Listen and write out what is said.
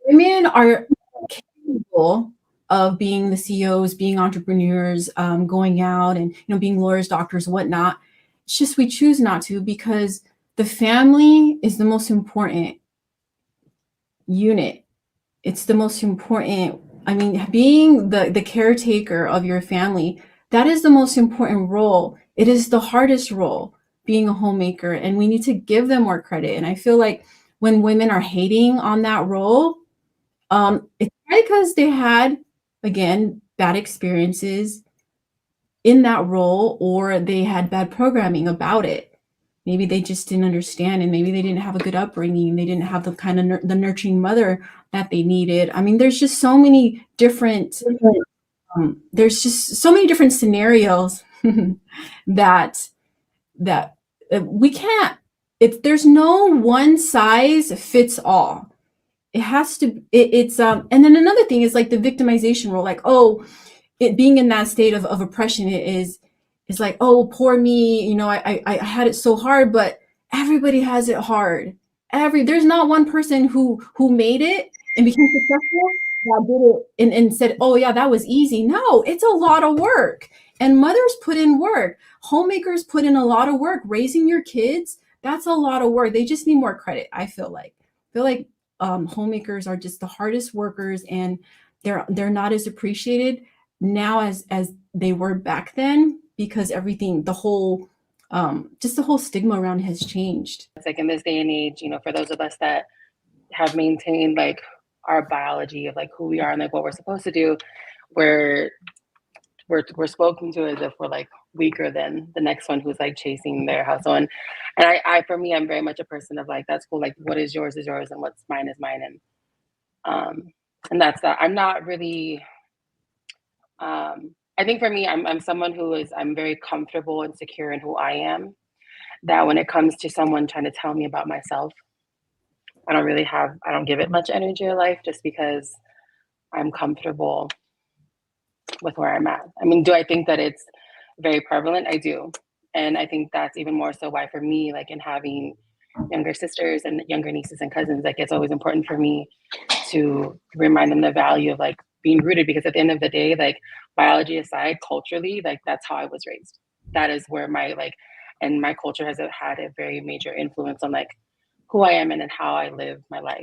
women are capable of being the CEOs, being entrepreneurs, going out and being lawyers, doctors, whatnot. It's just we choose not to because the family is the most important unit. It's the most important. I mean, being the caretaker of your family, that is the most important role. It is the hardest role, being a homemaker, and we need to give them more credit. And I feel like when women are hating on that role, it's because they had, again, bad experiences in that role, or they had bad programming about it. Maybe they just didn't understand, and maybe they didn't have a good upbringing. They didn't have the kind of the nurturing mother that they needed. I mean, there's just so many different there's just so many different scenarios that that we can't. There's no one size fits all. It has to. It's And then another thing is like the victimization role. Like, oh, it being in that state of oppression is like, oh, poor me, I had it so hard. But everybody has it hard. There's not one person who made it and became successful that did it and said, oh yeah, that was easy. No, it's a lot of work. And mothers put in work. Homemakers put in a lot of work. Raising your kids, that's a lot of work. They just need more credit, I feel like homemakers are just the hardest workers, and they're not as appreciated now as they were back then, because everything, the whole just the whole stigma around has changed. It's like in this day and age, for those of us that have maintained like our biology of like who we are and like what we're supposed to do, we're spoken to as if we're like weaker than the next one who's like chasing their hustle. And I for me, I'm very much a person of like, that's cool, like what is yours, and what's mine is mine. And that's that. I'm not really I think for me, I'm someone I'm very comfortable and secure in who I am, that when it comes to someone trying to tell me about myself, I don't give it much energy or life, just because I'm comfortable with where I'm at. I mean, do I think that it's very prevalent? I do. And I think that's even more so why for me, like in having younger sisters and younger nieces and cousins, like it's always important for me to remind them the value of like being rooted, because at the end of the day, like biology aside, culturally, like that's how I was raised. That is where and my culture has had a very major influence on like who I am and how I live my life.